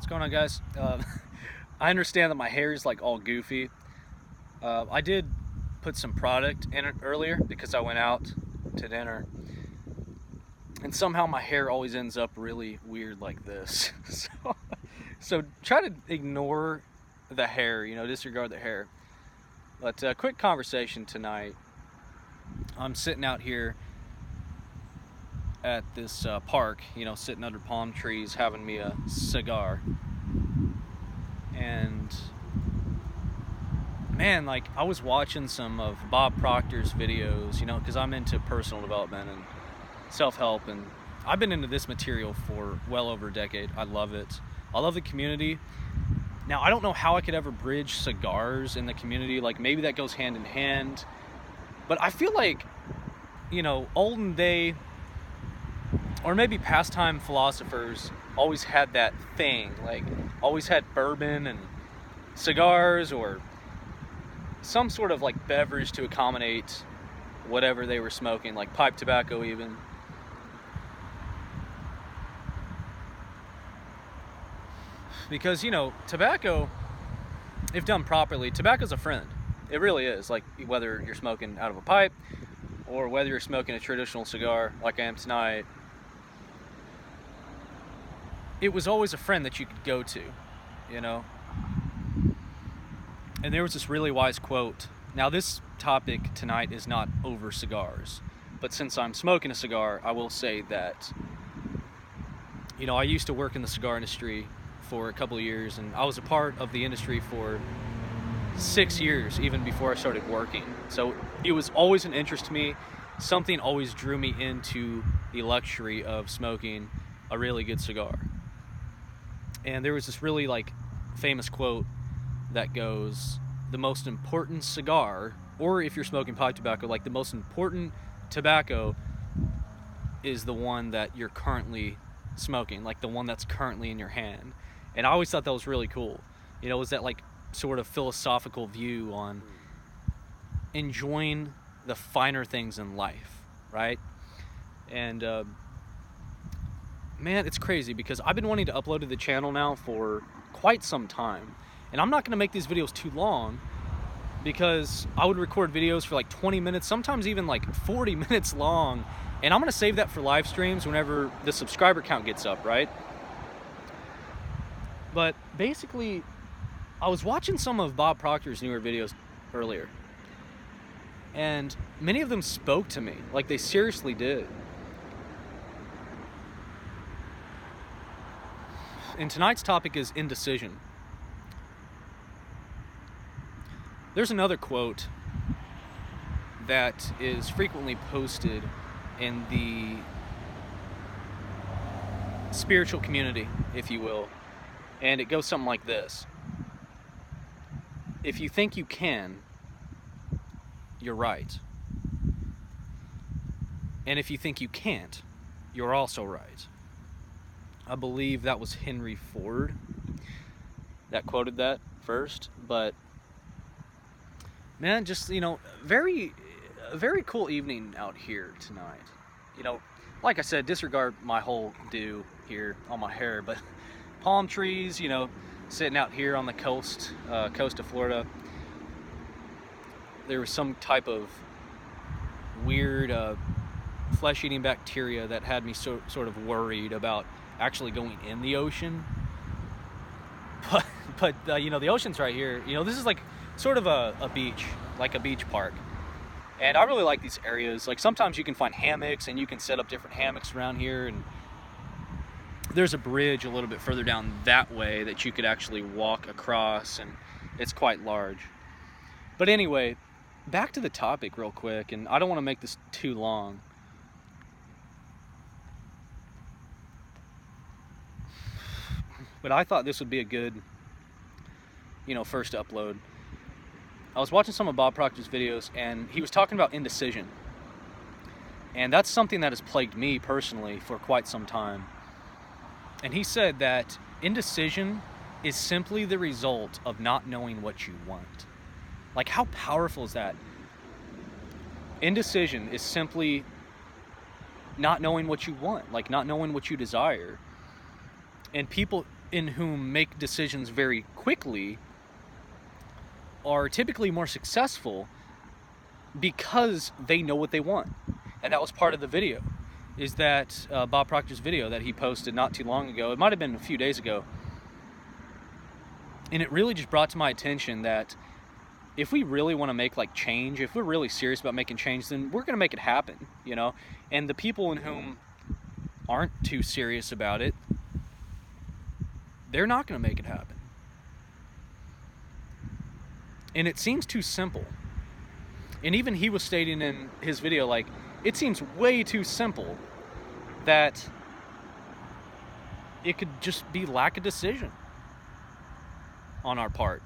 What's going on, guys? I understand that my hair is like all goofy. I did put some product in it earlier because I went out to dinner, and somehow my hair always ends up really weird like this. So try to ignore the hair, disregard the hair. But quick conversation tonight. I'm sitting out here at this park, sitting under palm trees, having me a cigar. And man, like, I was watching some of Bob Proctor's videos, because I'm into personal development and self-help, and I've been into this material for well over a decade. I love it. I love the community. Now, I don't know how I could ever bridge cigars in the community. Like, maybe that goes hand in hand. But I feel like, olden day, or maybe pastime philosophers always had that thing. Like, always had bourbon and cigars or some sort of like beverage to accommodate whatever they were smoking, like pipe tobacco even. Because, tobacco, if done properly, tobacco's a friend. It really is. Like, whether you're smoking out of a pipe or whether you're smoking a traditional cigar like I am tonight, it was always a friend that you could go to, And there was this really wise quote. Now, this topic tonight is not over cigars, but since I'm smoking a cigar, I will say that, I used to work in the cigar industry for a couple of years, and I was a part of the industry for 6 years, even before I started working. So it was always an interest to me. Something always drew me into the luxury of smoking a really good cigar. And there was this really famous quote that goes, the most important cigar, or if you're smoking pipe tobacco, the most important tobacco is the one that you're currently smoking, like the one that's currently in your hand. And I always thought that was really cool. It was that sort of philosophical view on enjoying the finer things in life, right? And man, it's crazy because I've been wanting to upload to the channel now for quite some time. And I'm not going to make these videos too long because I would record videos for 20 minutes, sometimes even 40 minutes long. And I'm going to save that for live streams whenever the subscriber count gets up, right? But basically, I was watching some of Bob Proctor's newer videos earlier, and many of them spoke to me, they seriously did. And tonight's topic is indecision. There's another quote that is frequently posted in the spiritual community, if you will, and it goes something like this. If you think you can, you're right. And if you think you can't, you're also right. I believe that was Henry Ford that quoted that first, but man, just, very cool evening out here tonight. Like I said, disregard my whole do here on my hair, but palm trees, sitting out here on the coast of Florida. There was some type of weird flesh-eating bacteria that had me sort of worried about actually going in the ocean. But the ocean's right here. This is sort of a beach, like a beach park. And I really like these areas. Sometimes you can find hammocks and you can set up different hammocks around here, and there's a bridge a little bit further down that way that you could actually walk across, and it's quite large. But anyway, back to the topic real quick, and I don't want to make this too long. But I thought this would be a good, first upload. I was watching some of Bob Proctor's videos, and he was talking about indecision. And that's something that has plagued me personally for quite some time. And he said that indecision is simply the result of not knowing what you want. How powerful is that? Indecision is simply not knowing what you want, not knowing what you desire. And people in whom make decisions very quickly are typically more successful because they know what they want. And that was part of the video, is that Bob Proctor's video that he posted not too long ago. It might have been a few days ago. And it really just brought to my attention that if we really want to make like change, if we're really serious about making change, then we're going to make it happen, you know? And the people in whom aren't too serious about it, they're not going to make it happen. And it seems too simple. And even he was stating in his video, like, it seems way too simple that it could just be lack of decision on our part.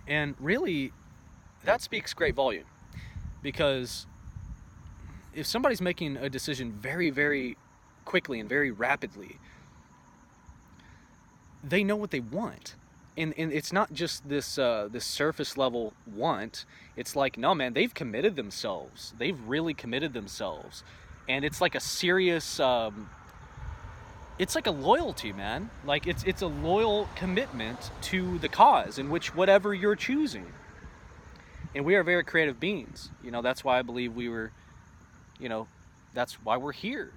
And really, that speaks great volume, because if somebody's making a decision very, very quickly and very rapidly, they know what they want. And it's not just this surface level want. It's like, no, man, they've committed themselves. They've really committed themselves. And it's like a serious, it's like a loyalty, man. Like it's a loyal commitment to the cause in which whatever you're choosing. And we are very creative beings. You know, that's why I believe we were, you know, that's why we're here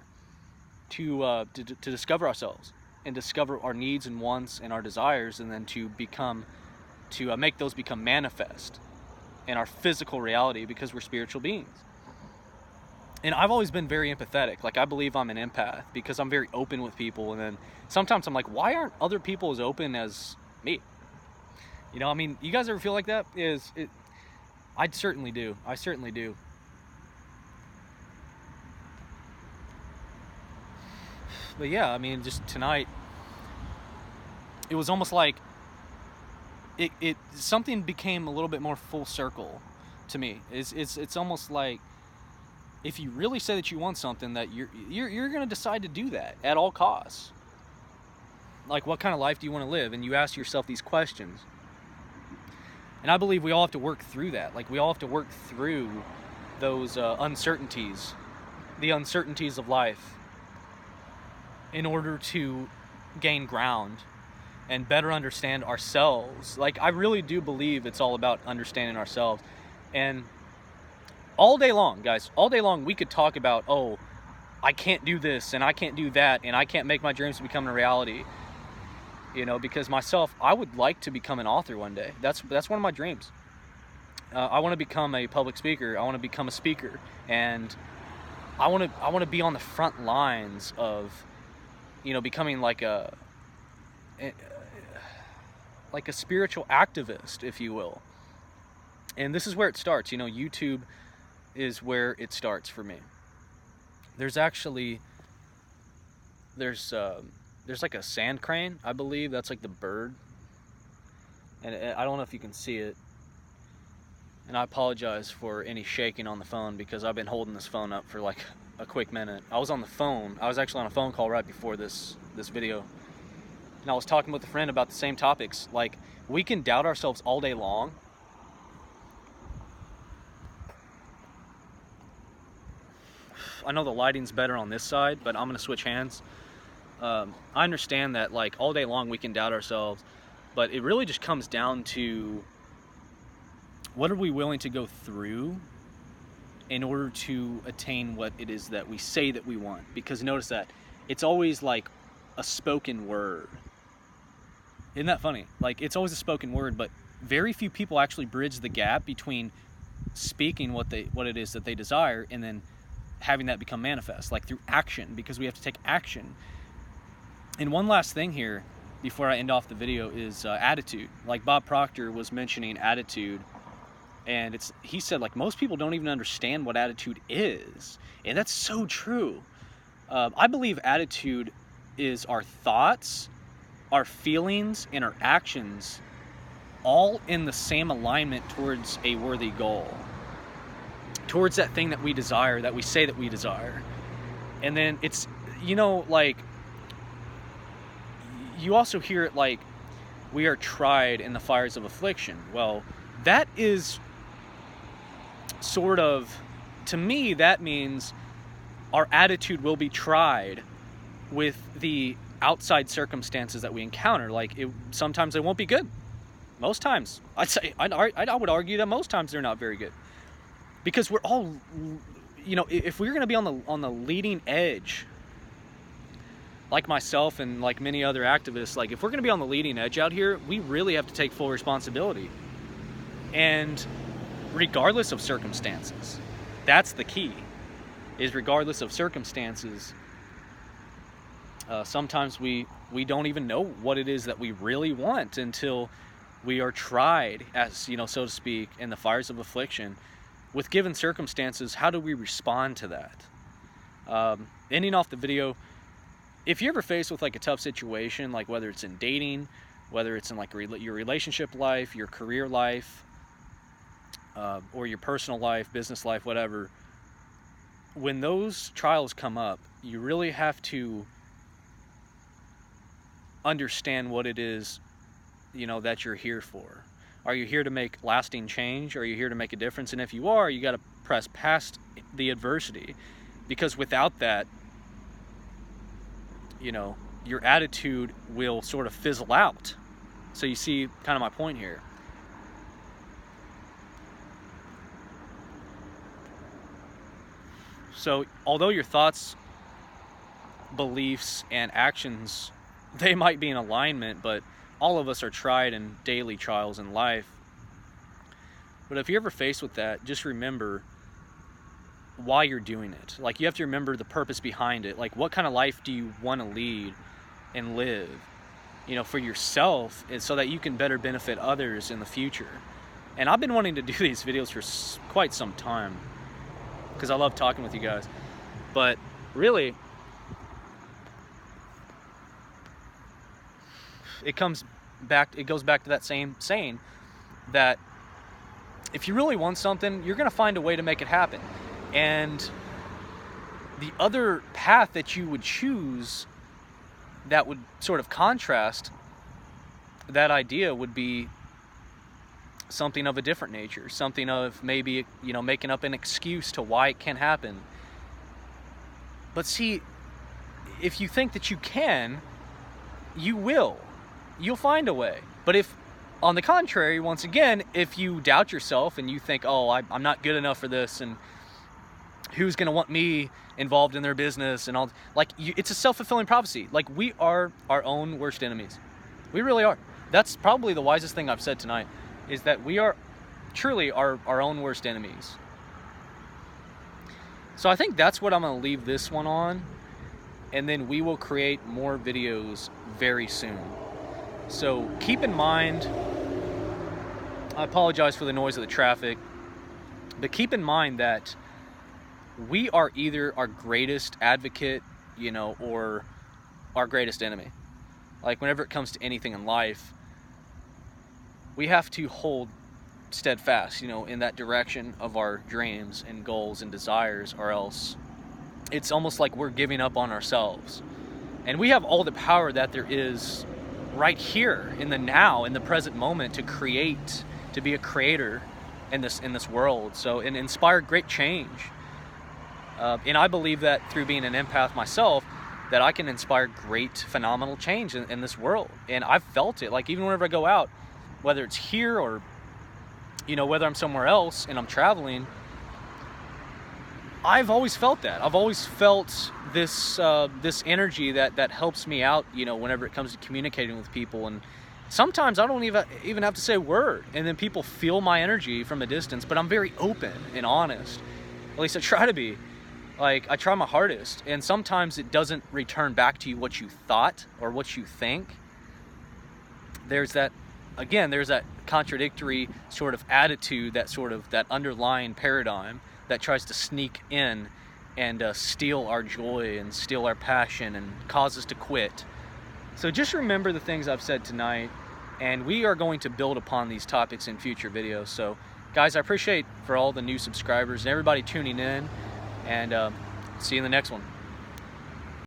to discover ourselves and discover our needs and wants and our desires, and then to make those become manifest in our physical reality, because we're spiritual beings. And I've always been very empathetic. Like, I believe I'm an empath because I'm very open with people. And then sometimes I'm like, why aren't other people as open as me? You know, I mean, you guys ever feel like that? I certainly do. I certainly do. But yeah, I mean, just tonight, it was almost like it something became a little bit more full circle to me. It's almost like, if you really say that you want something, that you're going to decide to do that at all costs. Like, what kind of life do you want to live? And you ask yourself these questions. And I believe we all have to work through that. Like, we all have to work through those uncertainties, the uncertainties of life, in order to gain ground and better understand ourselves. Like, I really do believe it's all about understanding ourselves. And all day long, guys, all day long, we could talk about, oh, I can't do this and I can't do that and I can't make my dreams become a reality. You know, because myself, I would like to become an author one day. That's one of my dreams. I want to become a public speaker. I want to become a speaker, and I want to be on the front lines of, you know, becoming like a spiritual activist, if you will. And this is where it starts. You know, YouTube is where it starts for me. There's like a sand crane, I believe. That's like the bird. And I don't know if you can see it. And I apologize for any shaking on the phone, because I've been holding this phone up for like a quick minute. I was actually on a phone call right before this video. And I was talking with a friend about the same topics. Like, we can doubt ourselves all day long. I know the lighting's better on this side, but I'm going to switch hands. I understand that, like, all day long we can doubt ourselves, but it really just comes down to, what are we willing to go through in order to attain what it is that we say that we want? Because notice that it's always like a spoken word. Isn't that funny? Like, it's always a spoken word, but very few people actually bridge the gap between speaking what it is that they desire and then having that become manifest, like through action, because we have to take action. And one last thing here before I end off the video is attitude. Like, Bob Proctor was mentioning attitude, and he said, like, most people don't even understand what attitude is. And that's so true. I believe attitude is our thoughts, our feelings, and our actions all in the same alignment towards a worthy goal, towards that thing that we desire, that we say that we desire. And then it's, you know, like, you also hear it like, we are tried in the fires of affliction. Well, that is sort of, to me, that means our attitude will be tried with the outside circumstances that we encounter. Like, sometimes they won't be good. Most times, I would argue that most times they're not very good, because we're all, you know, if we're going to be on the leading edge, like myself and like many other activists, like if we're going to be on the leading edge out here, we really have to take full responsibility. And regardless of circumstances, that's the key, is regardless of circumstances. Sometimes we don't even know what it is that we really want until we are tried, as you know, so to speak, in the fires of affliction. With given circumstances, how do we respond to that? Ending off the video, if you're ever faced with like a tough situation, like whether it's in dating, whether it's in like your relationship life, your career life, or your personal life, business life, whatever, when those trials come up, you really have to understand what it is, you know, that you're here for. Are you here to make lasting change? Are you here to make a difference? And if you are, you got to press past the adversity, because without that, you know, your attitude will sort of fizzle out. So you see kind of my point here. So although your thoughts, beliefs, and actions, they might be in alignment, but all of us are tried in daily trials in life. But if you're ever faced with that, just remember why you're doing it. Like, you have to remember the purpose behind it. Like, what kind of life do you want to lead and live, you know, for yourself, and so that you can better benefit others in the future. And I've been wanting to do these videos for quite some time, because I love talking with you guys. But really, it goes back to that same saying, that if you really want something, you're going to find a way to make it happen. And the other path that you would choose that would sort of contrast that idea would be something of a different nature, something of maybe, you know, making up an excuse to why it can't happen. But see, if you think that you can, you will. You'll find a way. But if, on the contrary, once again, if you doubt yourself and you think, oh, I'm not good enough for this, and who's going to want me involved in their business and all, like, it's a self-fulfilling prophecy. Like, we are our own worst enemies. We really are. That's probably the wisest thing I've said tonight, is that we are truly our own worst enemies. So I think that's what I'm going to leave this one on, and then we will create more videos very soon. So keep in mind, I apologize for the noise of the traffic, but keep in mind that we are either our greatest advocate, you know, or our greatest enemy. Like, whenever it comes to anything in life, we have to hold steadfast, you know, in that direction of our dreams and goals and desires, or else it's almost like we're giving up on ourselves. And we have all the power that there is right here in the now, in the present moment, to create, to be a creator in this world. So, and inspire great change. And I believe that through being an empath myself, that I can inspire great, phenomenal change in this world. And I've felt it. Like, even whenever I go out, whether it's here or, you know, whether I'm somewhere else and I'm traveling, I've always felt that. I've always felt this this energy that helps me out, you know, whenever it comes to communicating with people. And sometimes I don't even have to say a word, and then people feel my energy from a distance. But I'm very open and honest. At least I try to be. Like, I try my hardest, and sometimes it doesn't return back to you what you thought or what you think. There's that, again, there's that contradictory sort of attitude, that underlying paradigm that tries to sneak in and steal our joy and steal our passion and cause us to quit. So just remember the things I've said tonight, and we are going to build upon these topics in future videos. So guys, I appreciate for all the new subscribers and everybody tuning in, and see you in the next one.